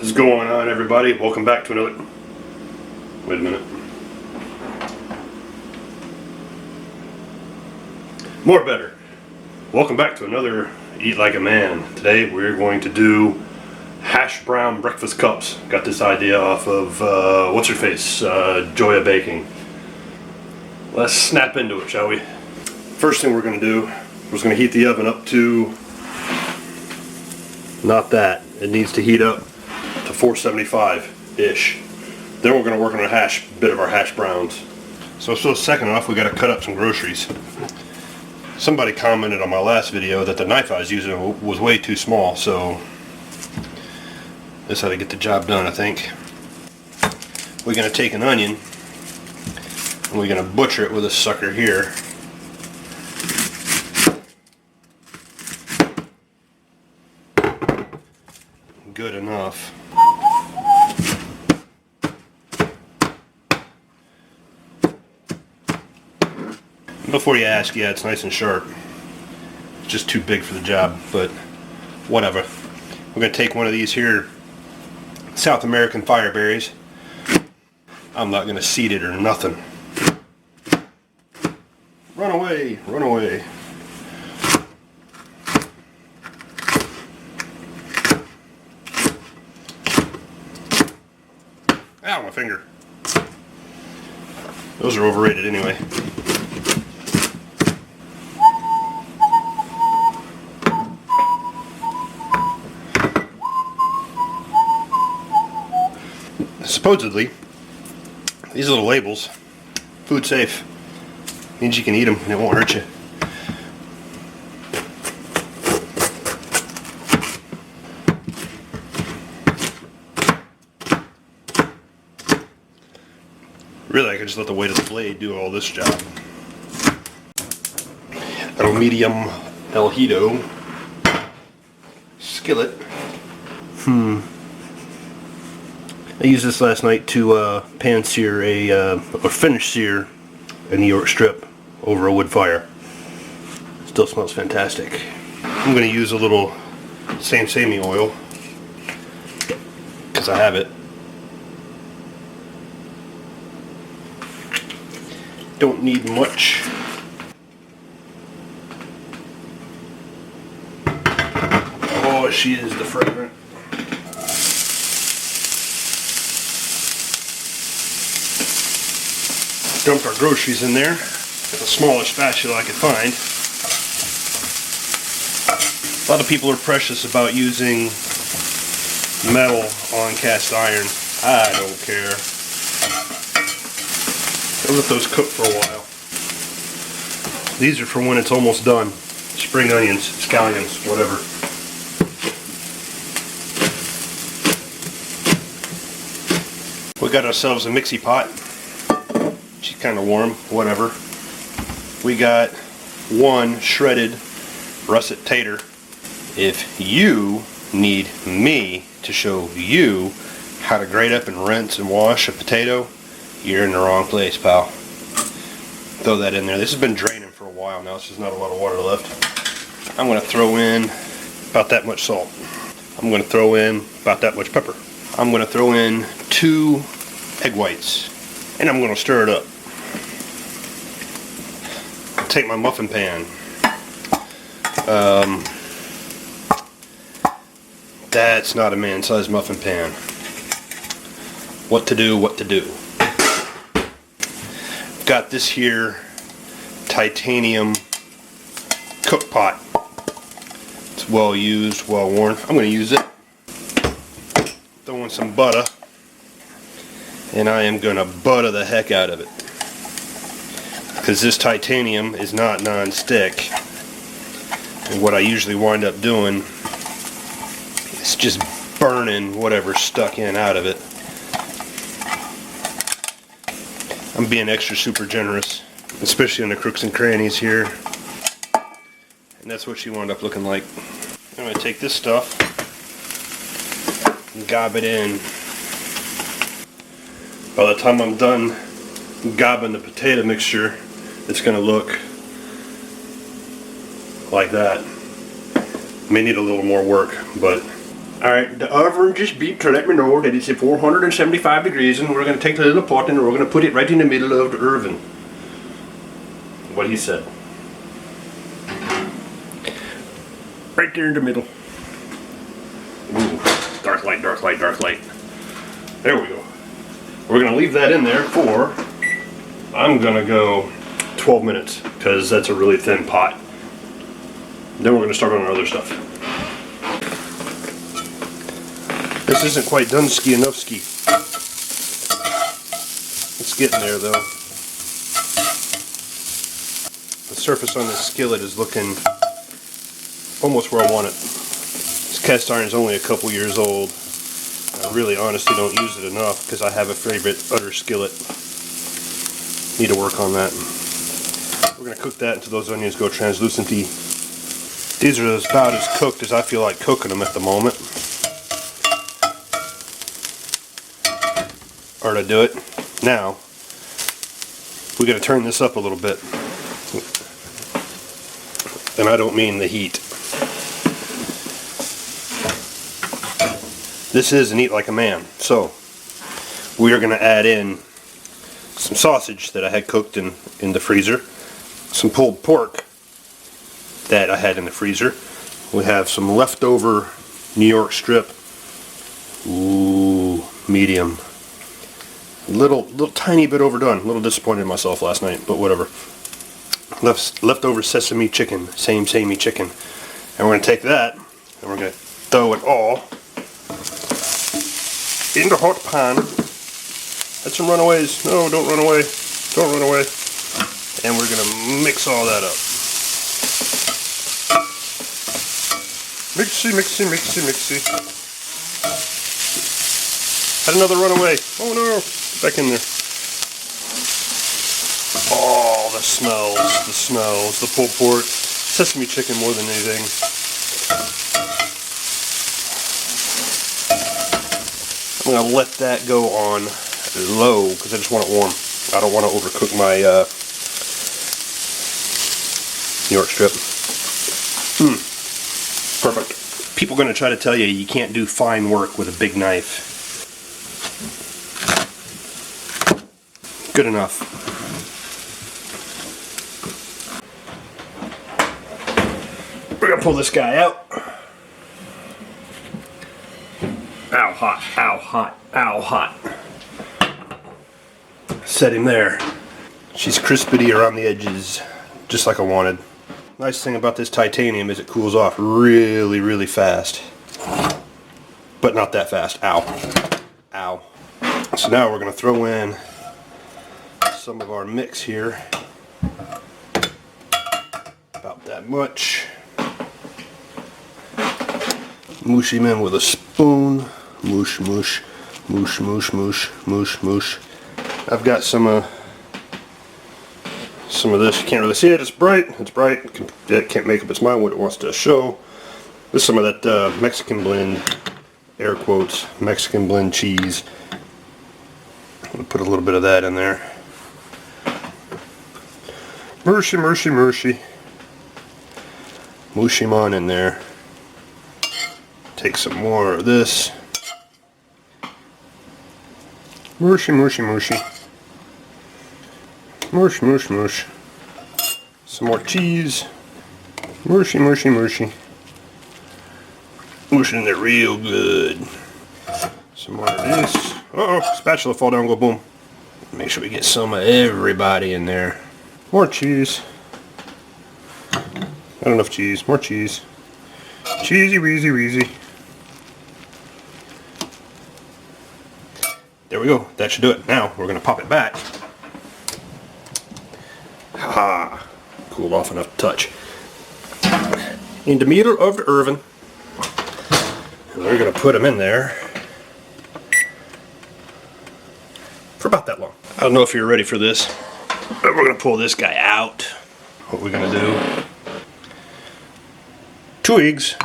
What is going on, everybody? Welcome back to another... Wait a minute. More better. Welcome back to another Eat Like a Man. Today we're going to do hash brown breakfast cups. Got this idea off of, what's her face? Joya Baking. Let's snap into it, shall we? First thing we're going to do is going to heat the oven up to... Not that. It needs to heat up to 475-ish. Then we're going to work on a bit of our hash browns. So second off, we got to cut up some groceries. Somebody commented on my last video that the knife I was using was way too small, so this ought to get the job done, I think. We're going to take an onion and we're going to butcher it with this sucker here. Good enough. Before you ask, yeah, it's nice and sharp. It's just too big for the job, but whatever. We're going to take one of these here South American fireberries. I'm not going to seed it or nothing. Run away, run away. Ow, my finger. Those are overrated anyway. Supposedly, these little labels, food safe, means you can eat them and it won't hurt you. Really, I could just let the weight of the blade do all this job. Got a medium El Hito skillet. I used this last night to pan sear or finish sear a New York strip over a wood fire. Still smells fantastic. I'm going to use a little sesame oil because I have it. Don't need much. Oh, she is the fragrant. Dumped our groceries in there with the smallest spatula I could find. A lot of people are precious about using metal on cast iron. I don't care. I'll let those cook for a while. These are for when it's almost done. Spring onions, scallions, whatever. We got ourselves a mixie pot. She's kind of warm, whatever. We got one shredded russet tater. If you need me to show you how to grate up and rinse and wash a potato, you're in the wrong place, pal. Throw that in there. This has been draining for a while now. There's just not a lot of water left. I'm going to throw in about that much salt. I'm going to throw in about that much pepper. I'm going to throw in 2 egg whites. And I'm going to stir it up. Take my muffin pan. That's not a man-sized muffin pan. What to do, what to do. Got this here titanium cook pot. It's well used, well worn. I'm going to use it. Throw in some butter. And I am going to butter the heck out of it. Because this titanium is not non-stick. And what I usually wind up doing is just burning whatever's stuck in out of it. I'm being extra super generous, especially in the crooks and crannies here. And that's what she wound up looking like. I'm going to take this stuff and gob it in. By the time I'm done gobbing the potato mixture, it's going to look like that. May need a little more work, but Alright, the oven just beeped to let me know that it's at 475 degrees, and we're going to take the little pot and we're going to put it right in the middle of the oven. What he said. Right there in the middle. Ooh, dark light, dark light, dark light. There we go. We're going to leave that in there for, I'm going to go 12 minutes, because that's a really thin pot. Then we're going to start on our other stuff. This isn't quite done-ski enough-ski. It's getting there, though. The surface on this skillet is looking almost where I want it. This cast iron is only a couple years old. I really honestly don't use it enough because I have a favorite butter skillet. Need to work on that. We're going to cook that until those onions go translucenty. These are about as cooked as I feel like cooking them at the moment. Or to do it. Now, we got to turn this up a little bit. And I don't mean the heat. This is an eat like a man. So, we are going to add in some sausage that I had cooked in the freezer. Some pulled pork that I had in the freezer. We have some leftover New York strip. Ooh, medium. Little tiny bit overdone. A little disappointed in myself last night, but whatever. Leftover sesame chicken, samey chicken. And we're going to take that and we're going to throw it all in the hot pan. Let some runaways. No, don't run away. Don't run away. And we're going to mix all that up. Mixy, mixy, mixy, mixy. Had another runaway. Oh no. Get back in there. Oh, the smells, the pulled pork, sesame chicken more than anything. I'm going to let that go on low because I just want it warm. I don't want to overcook my New York strip. Perfect. People are going to try to tell you you can't do fine work with a big knife. Good enough. We're going to pull this guy out. Ow, hot, ow, hot, ow, hot. Set him there. She's crispity around the edges, just like I wanted. Nice thing about this titanium is it cools off really, really fast. But not that fast. Ow. Ow. So now we're going to throw in some of our mix here. About that much. Moosh him in with a spoon. Moosh, moosh, moosh, moosh, moosh, moosh, moosh. I've got some of this. You can't really see it. It's bright. It's bright. It can't make up its mind what it wants to show. This is some of that Mexican blend, air quotes, Mexican blend cheese. I'm going to put a little bit of that in there. Mercy, mercy, mercy. Moosh him on in there. Take some more of this. Mushy, mushy, mushy. Mush, mush, mush. Some more cheese. Mushy, mushy, mushy. Mush it in there real good. Some more of this. Uh-oh, spatula fall down, go boom. Make sure we get some of everybody in there. More cheese. Not enough cheese. More cheese. Cheesy, wheezy, wheezy. There we go. That should do it. Now we're going to pop it back. Ha! Cooled off enough to touch. In the middle of the oven. And we're going to put them in there for about that long. I don't know if you're ready for this, but we're going to pull this guy out. What we're going to do. 2 eggs.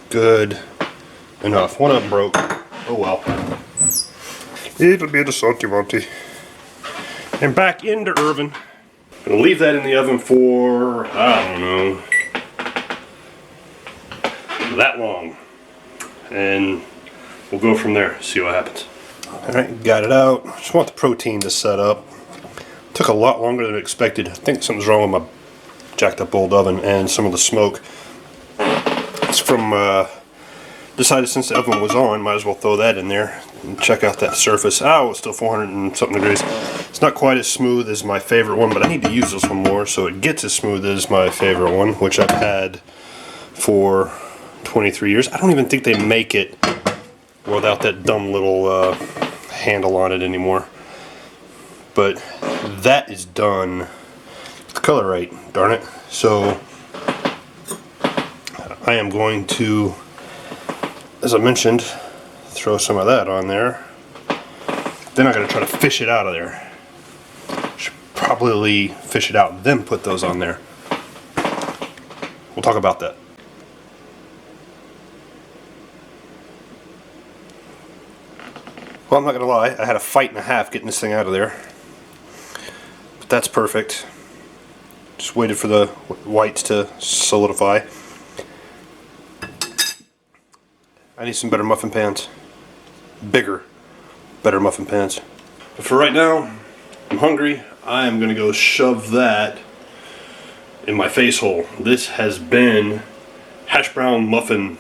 Good. Enough. One of them broke. Oh well. It'll be the salty wanty. And back in the oven. I'm going to leave that in the oven for, I don't know, that long. And we'll go from there, see what happens. Alright, got it out. Just want the protein to set up. Took a lot longer than expected. I think something's wrong with my jacked up old oven and some of the smoke. It's from, decided since the oven was on, might as well throw that in there and check out that surface. Oh, it's still 400 and something degrees. It's not quite as smooth as my favorite one, but I need to use this one more so it gets as smooth as my favorite one, which I've had for 23 years. I don't even think they make it without that dumb little handle on it anymore. But that is done. The color right, darn it. So I am going to, as I mentioned, throw some of that on there. Then I'm going to try to fish it out of there. Should probably fish it out, then put those on there. We'll talk about that. Well, I'm not going to lie, I had a fight and a half getting this thing out of there. But that's perfect. Just waited for the whites to solidify. I need some better muffin pans. Bigger, better muffin pans. But for right now, I'm hungry. I am going to go shove that in my face hole. This has been hash brown muffin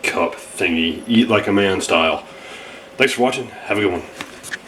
cup thingy. Eat like a man style. Thanks for watching. Have a good one.